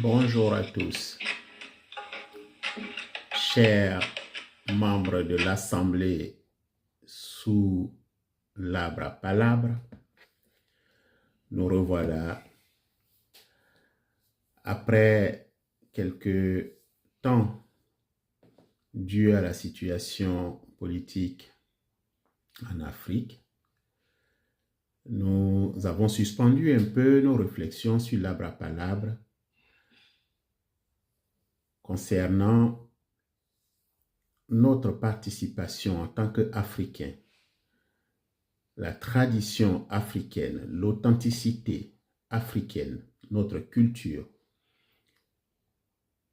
Bonjour à tous, chers membres de l'Assemblée sous l'arbre à palabres. Nous revoilà après quelques temps dû à la situation politique en Afrique. Nous avons suspendu un peu nos réflexions sur l'arbre à palabres concernant notre participation en tant qu'Africains, la tradition africaine, l'authenticité africaine, notre culture,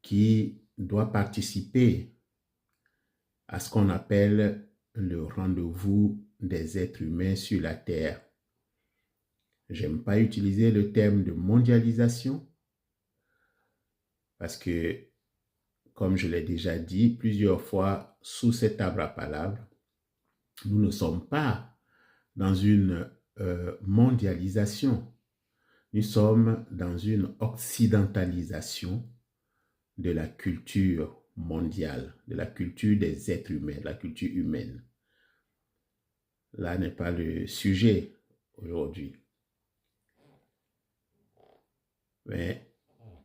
qui doit participer à ce qu'on appelle le rendez-vous des êtres humains sur la Terre. J'aime pas utiliser le terme de mondialisation parce que, comme je l'ai déjà dit plusieurs fois sous cet arbre à palabres, nous ne sommes pas dans une mondialisation. Nous sommes dans une occidentalisation de la culture mondiale, de la culture des êtres humains, de la culture humaine. Là n'est pas le sujet aujourd'hui. Mais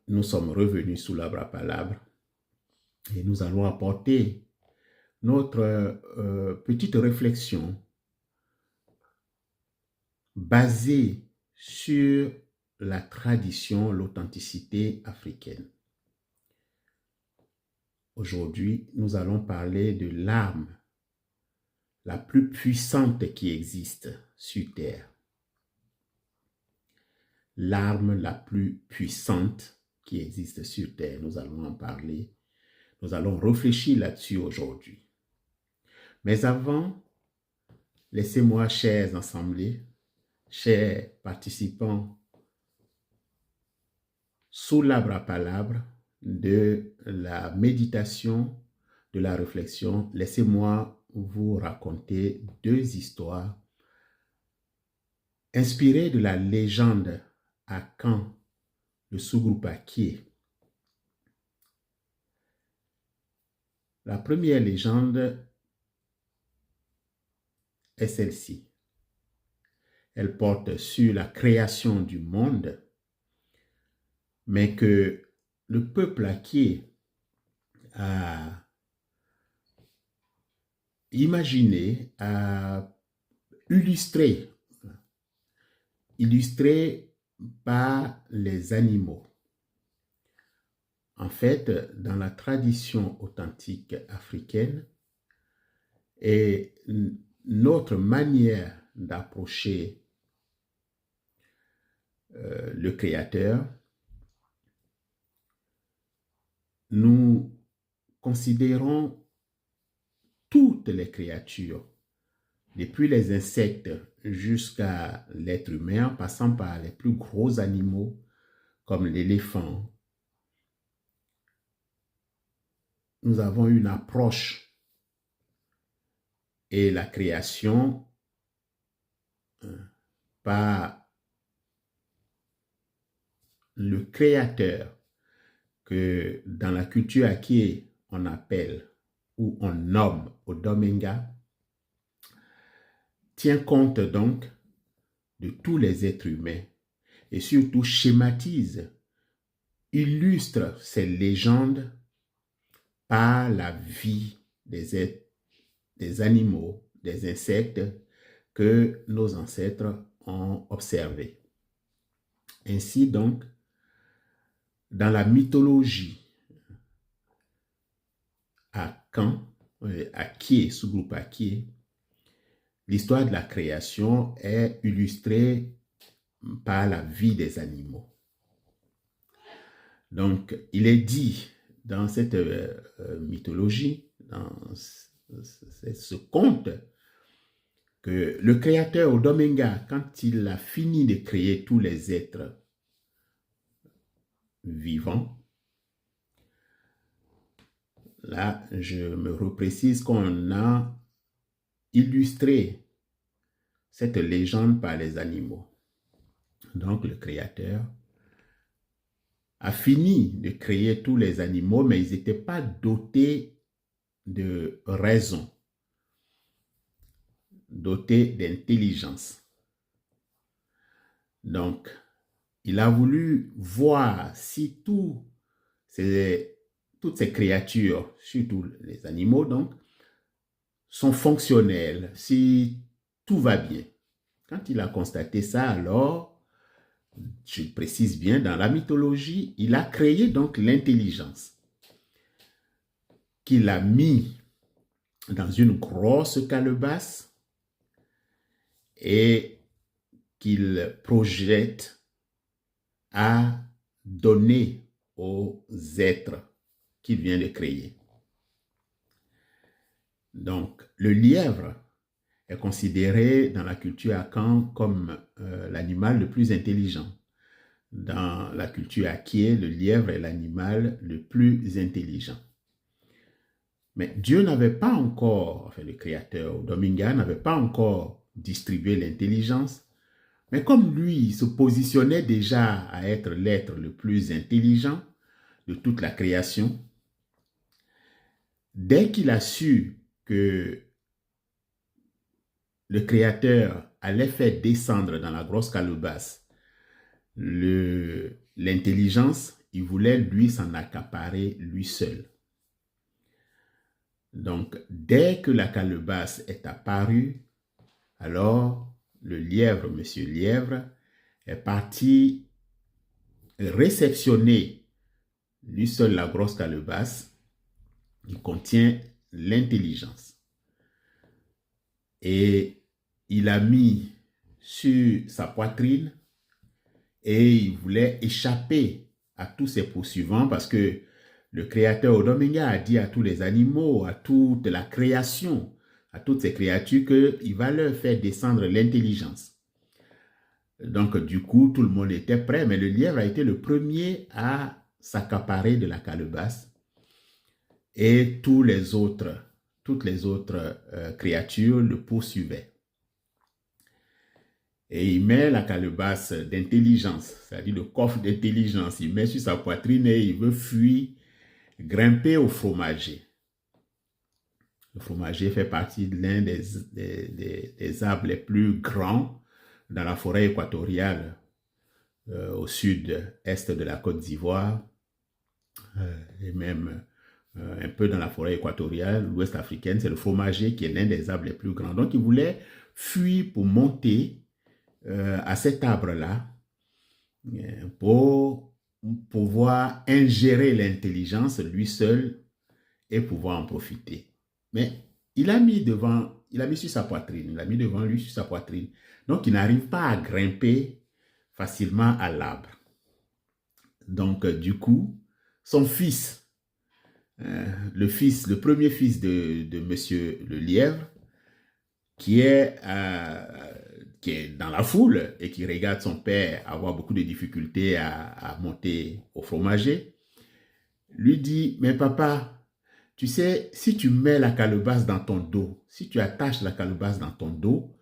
nous sommes revenus sous l'arbre à palabres et nous allons apporter notre petite réflexion basée sur la tradition, l'authenticité africaine. Aujourd'hui, nous allons parler de l'arme la plus puissante qui existe sur Terre. L'arme la plus puissante qui existe sur Terre. Nous allons en parler. Nous allons réfléchir là-dessus aujourd'hui. Mais avant, laissez-moi, chers assemblées, chers participants, sous l'arbre à palabres de la méditation, de la réflexion, laissez-moi vous raconter deux histoires inspirées de la légende Akan, le sous-groupe Akie. La première légende est celle-ci. Elle porte sur la création du monde, mais que le peuple Akie a imaginé, a illustré par les animaux. En fait, dans la tradition authentique africaine et notre manière d'approcher le Créateur, nous considérons toutes les créatures, depuis les insectes jusqu'à l'être humain, en passant par les plus gros animaux comme l'éléphant. Nous avons une approche et la création par le Créateur que dans la culture Akie on appelle ou on nomme Odomenga, tient compte donc de tous les êtres humains et surtout schématise, illustre ces légendes par la vie des animaux, des insectes que nos ancêtres ont observés. Ainsi donc, dans la mythologie Akie, sous-groupe Akie, l'histoire de la création est illustrée par la vie des animaux. Donc, il est dit dans cette mythologie, dans ce conte, que le créateur Odomenga, quand il a fini de créer tous les êtres vivants, là, je me reprécise qu'on a illustré cette légende par les animaux. Donc le Créateur a fini de créer tous les animaux, mais ils n'étaient pas dotés de raison, dotés d'intelligence. Donc, il a voulu voir si toutes ces créatures, surtout les animaux, donc, sont fonctionnels, si tout va bien. Quand il a constaté ça, alors, je précise bien, dans la mythologie, il a créé donc l'intelligence qu'il a mis dans une grosse calebasse et qu'il projette à donner aux êtres qu'il vient de créer. Donc, le lièvre est considéré dans la culture Akan comme l'animal le plus intelligent. Dans la culture Akie, le lièvre est l'animal le plus intelligent. Mais Dieu n'avait pas encore, enfin le créateur Dominga n'avait pas encore distribué l'intelligence, mais comme lui il se positionnait déjà à être l'être le plus intelligent de toute la création, dès qu'il a su que le Créateur allait faire descendre dans la grosse calebasse l'intelligence, il voulait lui s'en accaparer lui seul. Donc, dès que la calebasse est apparue, alors le lièvre, monsieur lièvre, est parti réceptionner lui seul la grosse calebasse qui contient l'intelligence. Et il a mis sur sa poitrine et il voulait échapper à tous ses poursuivants parce que le créateur Odominga a dit à tous les animaux, à toute la création, à toutes ces créatures qu'il va leur faire descendre l'intelligence. Donc du coup, tout le monde était prêt, mais le lièvre a été le premier à s'accaparer de la calebasse et toutes les autres créatures le poursuivaient. Et il met la calebasse d'intelligence, c'est-à-dire le coffre d'intelligence, il met sur sa poitrine et il veut fuir, grimper au fromager. Le fromager fait partie de l'un des arbres les plus grands dans la forêt équatoriale, au sud-est de la Côte d'Ivoire, et même un peu dans la forêt équatoriale, l'ouest africaine. C'est le fromager qui est l'un des arbres les plus grands. Donc, il voulait fuir pour monter à cet arbre-là pour pouvoir ingérer l'intelligence lui seul et pouvoir en profiter. Mais il a mis sur sa poitrine, il a mis devant lui sur sa poitrine. Donc, il n'arrive pas à grimper facilement à l'arbre. Donc, du coup, son fils, le premier fils de monsieur le lièvre, qui est dans la foule et qui regarde son père avoir beaucoup de difficultés à monter au fromager, lui dit, mais papa, tu sais, si tu mets la calebasse dans ton dos, si tu attaches la calebasse dans ton dos,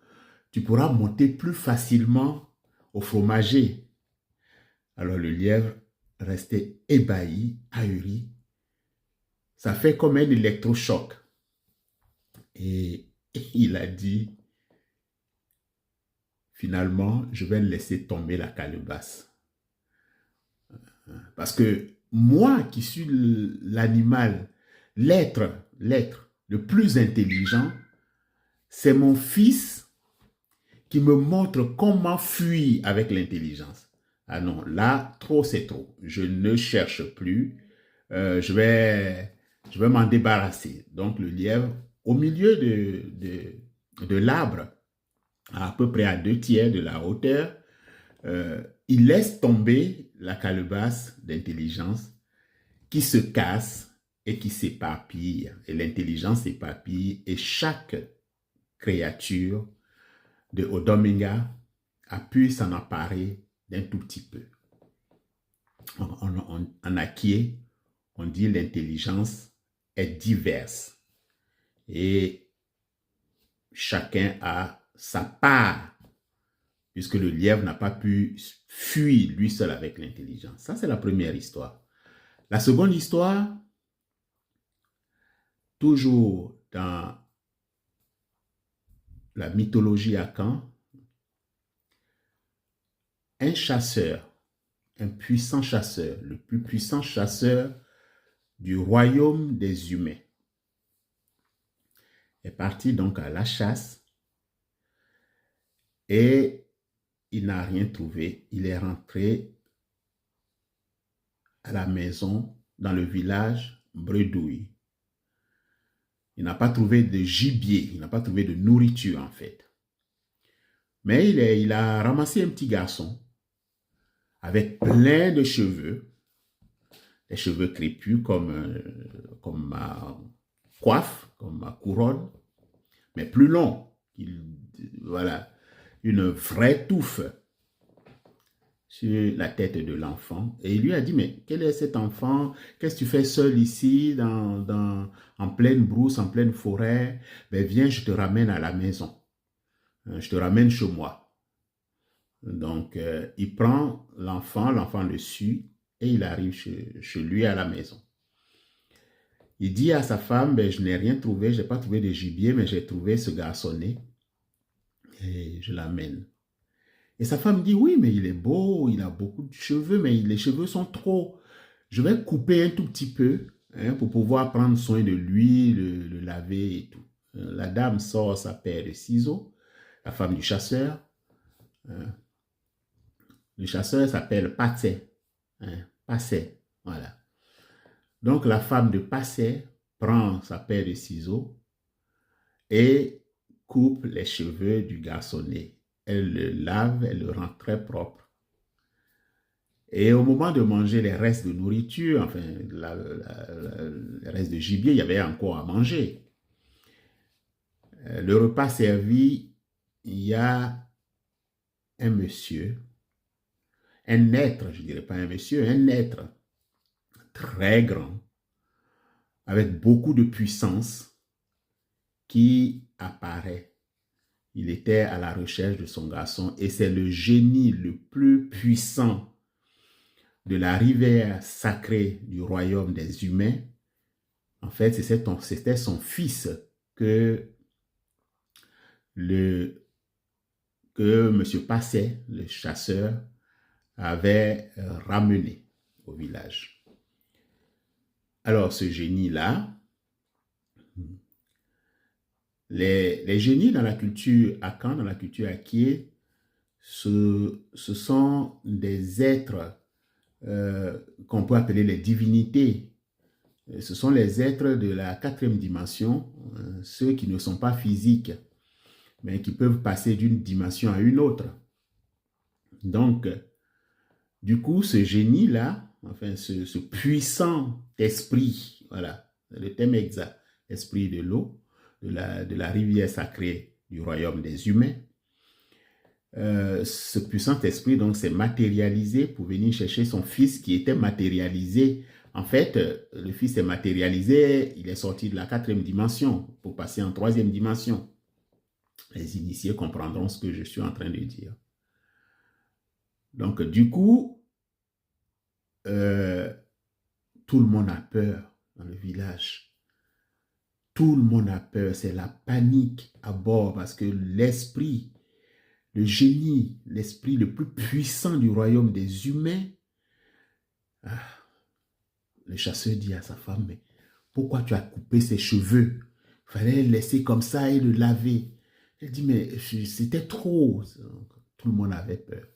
tu pourras monter plus facilement au fromager. Alors le lièvre restait ébahi, ahuri. Ça fait comme un électrochoc. Et il a dit, finalement, je vais laisser tomber la calebasse. Parce que moi qui suis l'animal, l'être le plus intelligent, c'est mon fils qui me montre comment fuir avec l'intelligence. Ah non, là, trop c'est trop. Je ne cherche plus. Je vais m'en débarrasser. Donc le lièvre, au milieu de l'arbre, à peu près à 2/3 de la hauteur, il laisse tomber la calebasse d'intelligence qui se casse et qui s'éparpille. Et l'intelligence s'éparpille et chaque créature de Odominga a pu s'en emparer d'un tout petit peu. En Akie, on dit l'intelligence est diverse et chacun a sa part puisque le lièvre n'a pas pu fuir lui seul avec l'intelligence. Ça, c'est la première histoire. La seconde histoire, toujours dans la mythologie Akan, un chasseur, un puissant chasseur, le plus puissant chasseur du royaume des humains, est parti donc à la chasse et il n'a rien trouvé. Il est rentré à la maison dans le village Bredouille. Il n'a pas trouvé de gibier, il n'a pas trouvé de nourriture en fait. Mais il a ramassé un petit garçon avec plein de cheveux, des cheveux crépus comme ma coiffe, comme ma couronne, mais plus long. Voilà, une vraie touffe sur la tête de l'enfant. Et il lui a dit, mais quel est cet enfant? Qu'est-ce que tu fais seul ici, en pleine brousse, en pleine forêt? Ben viens, je te ramène à la maison. Je te ramène chez moi. Donc, il prend l'enfant le suit et il arrive chez lui à la maison. Il dit à sa femme, ben, je n'ai rien trouvé, je n'ai pas trouvé de gibier, mais j'ai trouvé ce garçonnet et je l'amène. Et sa femme dit, oui, mais il est beau, il a beaucoup de cheveux, mais les cheveux sont trop. Je vais couper un tout petit peu pour pouvoir prendre soin de lui, le laver et tout. La dame sort sa paire de ciseaux, la femme du chasseur. Le chasseur s'appelle Patsé. Patsé, voilà. Donc la femme de Patsé prend sa paire de ciseaux et coupe les cheveux du garçonnet. Elle le lave, elle le rend très propre. Et au moment de manger les restes de nourriture, enfin, les restes de gibier, il y avait encore à manger. Le repas servi, il y a un monsieur, un être, je ne dirais pas un monsieur, un être très grand, avec beaucoup de puissance, qui apparaît. Il était à la recherche de son garçon et c'est le génie le plus puissant de la rivière sacrée du royaume des humains. En fait, c'était son fils que M. Passet, le chasseur, avait ramené au village. Alors, ce génie-là, les génies dans la culture Akan, dans la culture Akie, ce sont des êtres qu'on peut appeler les divinités. Ce sont les êtres de la 4e dimension, ceux qui ne sont pas physiques, mais qui peuvent passer d'une dimension à une autre. Donc, du coup, ce génie-là, enfin, ce puissant esprit, voilà, le thème exact, esprit de l'eau, de la rivière sacrée du royaume des humains, ce puissant esprit donc s'est matérialisé pour venir chercher son fils qui était matérialisé. En fait, le fils est matérialisé, il est sorti de la 4e dimension pour passer en 3e dimension. Les initiés comprendront ce que je suis en train de dire. Donc, du coup, tout le monde a peur dans le village. Tout le monde a peur, c'est la panique à bord parce que l'esprit, le génie, l'esprit le plus puissant du royaume des humains, le chasseur dit à sa femme, mais pourquoi tu as coupé ses cheveux? Il fallait le laisser comme ça et le laver. Elle dit, mais c'était trop. Tout le monde avait peur.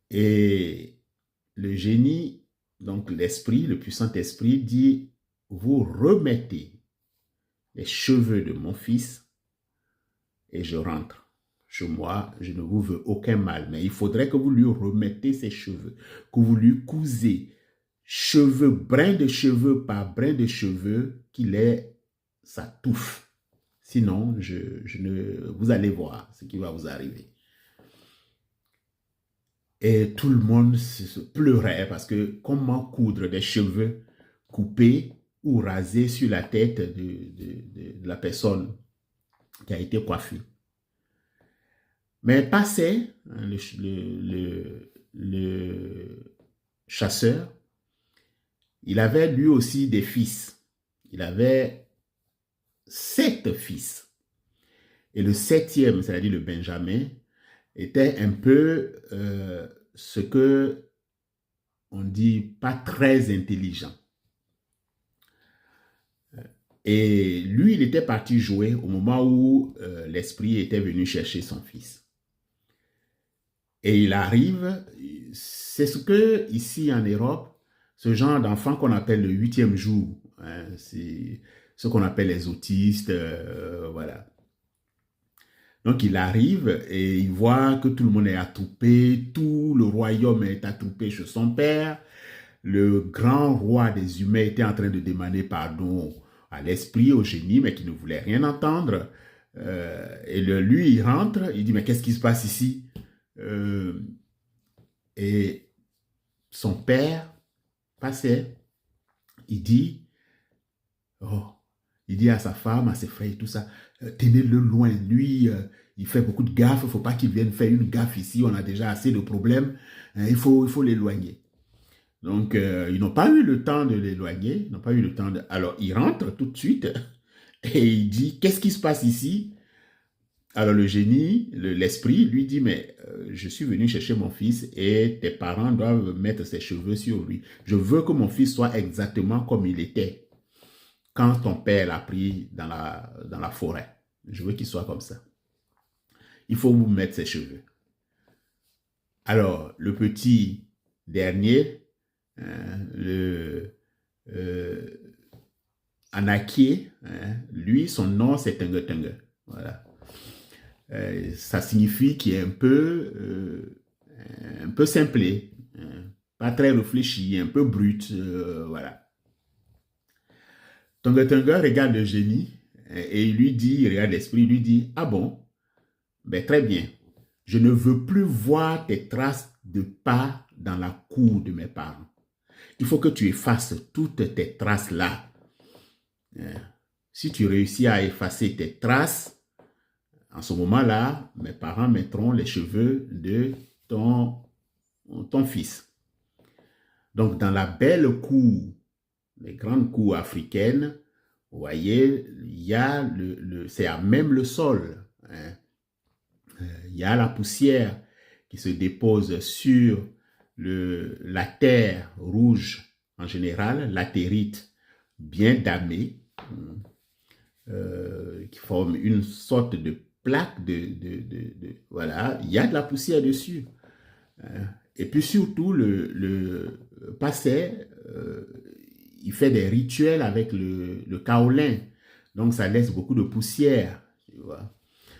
Et le génie, donc l'esprit, le puissant esprit dit, vous remettez les cheveux de mon fils et je rentre chez moi, je ne vous veux aucun mal, mais il faudrait que vous lui remettez ses cheveux, que vous lui cousez cheveux, brin de cheveux par brin de cheveux, qu'il ait sa touffe. Sinon, vous allez voir ce qui va vous arriver. Et tout le monde se pleurait parce que comment coudre des cheveux coupés ou rasés sur la tête de la personne qui a été coiffée. Mais Passé, hein, le chasseur, il avait lui aussi des fils. Il avait 7 fils. Et le 7e, c'est-à-dire le Benjamin, était un peu ce que on dit pas très intelligent. Et lui, il était parti jouer au moment où l'esprit était venu chercher son fils. Et il arrive, c'est ce que ici en Europe, ce genre d'enfant qu'on appelle le 8e jour, hein, c'est ce qu'on appelle les autistes, voilà. Donc il arrive et il voit que tout le monde est attroupé, tout le royaume est attroupé chez son père. Le grand roi des humains était en train de demander pardon à l'esprit, au génie, mais qui ne voulait rien entendre. Lui, il rentre, il dit, mais qu'est-ce qui se passe ici? Et son père passait, il dit, oh, il dit à sa femme, à ses frères et tout ça, tenez-le loin. Lui, il fait beaucoup de gaffes, il ne faut pas qu'il vienne faire une gaffe ici, on a déjà assez de problèmes, hein, il faut l'éloigner. Donc, ils n'ont pas eu le temps de l'éloigner, ils n'ont pas eu le temps de... Alors, il rentre tout de suite et il dit, qu'est-ce qui se passe ici? Alors, le génie, l'esprit, lui dit, mais je suis venu chercher mon fils et tes parents doivent mettre ses cheveux sur lui. Je veux que mon fils soit exactement comme il était quand ton père l'a pris dans la forêt. Je veux qu'il soit comme ça. Il faut vous mettre ses cheveux. Alors, le petit dernier, Anakié, hein, lui, son nom, c'est Tengue Tengue. Voilà. Ça signifie qu'il est un peu simplé, hein, pas très réfléchi, un peu brut, voilà. Tengue Tengue regarde le génie et il lui dit, il regarde l'esprit, il lui dit, ah bon, ben très bien, je ne veux plus voir tes traces de pas dans la cour de mes parents. Il faut que tu effaces toutes tes traces là. Si tu réussis à effacer tes traces, en ce moment-là, mes parents mettront les cheveux de ton fils. Donc, dans la belle cour, les grandes cours africaines, vous voyez, il y a c'est à même le sol. Hein. Il y a la poussière qui se dépose sur la terre rouge en général, latérite bien damée, qui forme une sorte de plaque voilà, il y a de la poussière dessus. Et puis surtout, le Passé, il fait des rituels avec le kaolin. Donc, ça laisse beaucoup de poussière, tu vois.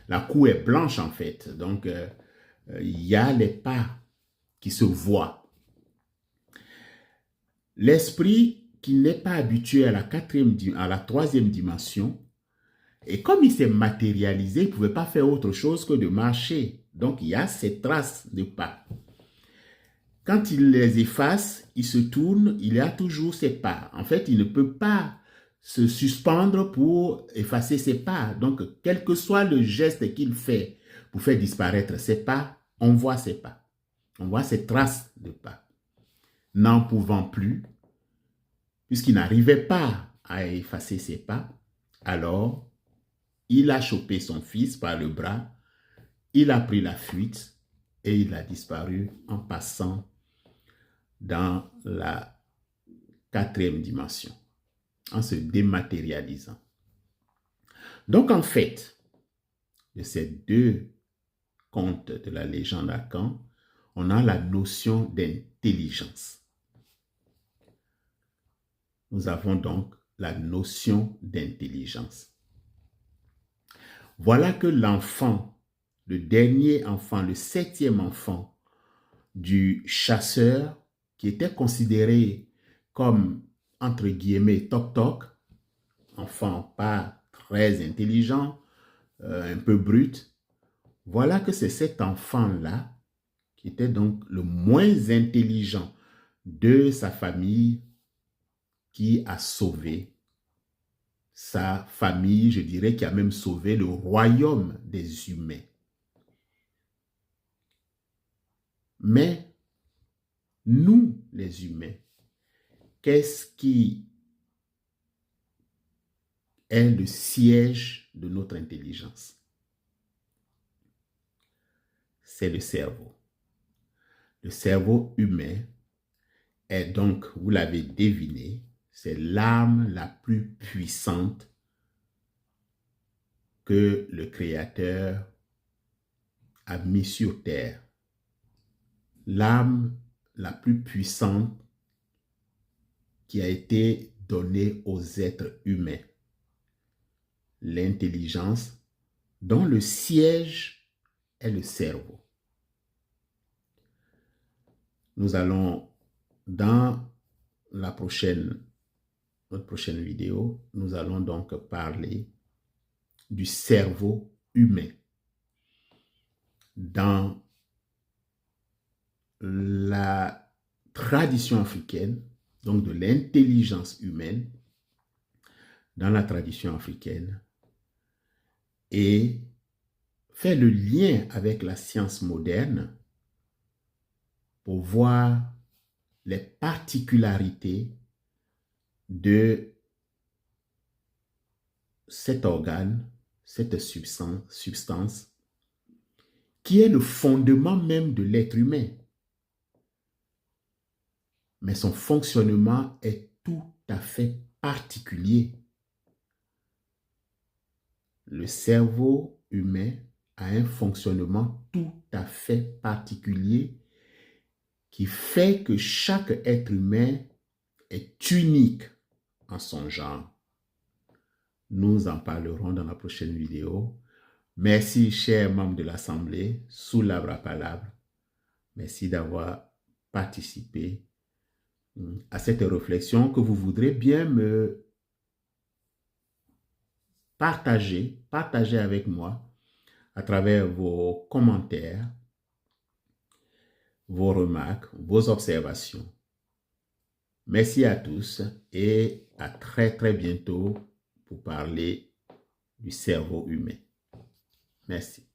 La cour est blanche, en fait. Donc, il y a les pas qui se voient. L'esprit qui n'est pas habitué à la troisième dimension, et comme il s'est matérialisé, il ne pouvait pas faire autre chose que de marcher. Donc, il y a ces traces de pas. Quand il les efface, il se tourne, il y a toujours ses pas. En fait, il ne peut pas se suspendre pour effacer ses pas. Donc, quel que soit le geste qu'il fait pour faire disparaître ses pas, on voit ses pas. On voit ses traces de pas. N'en pouvant plus, puisqu'il n'arrivait pas à effacer ses pas, alors il a chopé son fils par le bras, il a pris la fuite et il a disparu en passant dans la 4e dimension, en se dématérialisant. Donc, en fait, de ces deux contes de la légende Akan, on a la notion d'intelligence. Nous avons donc la notion d'intelligence. Voilà que l'enfant, le dernier enfant, le 7e enfant du chasseur, qui était considéré comme, entre guillemets, toc-toc, enfant pas très intelligent, un peu brut, voilà que c'est cet enfant-là qui était donc le moins intelligent de sa famille qui a sauvé sa famille, je dirais, qui a même sauvé le royaume des humains. Mais nous, les humains, qu'est-ce qui est le siège de notre intelligence? C'est le cerveau. Le cerveau humain est donc, vous l'avez deviné, c'est l'arme la plus puissante que le Créateur a mis sur terre. L'arme la plus puissante qui a été donnée aux êtres humains. L'intelligence dont le siège est le cerveau. Nous allons, dans notre prochaine vidéo, nous allons donc parler du cerveau humain. Dans la tradition africaine, donc de l'intelligence humaine, dans la tradition africaine, et faire le lien avec la science moderne pour voir les particularités de cet organe, cette substance, qui est le fondement même de l'être humain. Mais son fonctionnement est tout à fait particulier. Le cerveau humain a un fonctionnement tout à fait particulier qui fait que chaque être humain est unique en son genre. Nous en parlerons dans la prochaine vidéo. Merci, chers membres de l'Assemblée, sous l'arbre à palabre. Merci d'avoir participé à cette réflexion que vous voudrez bien me partager avec moi à travers vos commentaires, vos remarques, vos observations. Merci à tous et à très très bientôt pour parler du cerveau humain. Merci.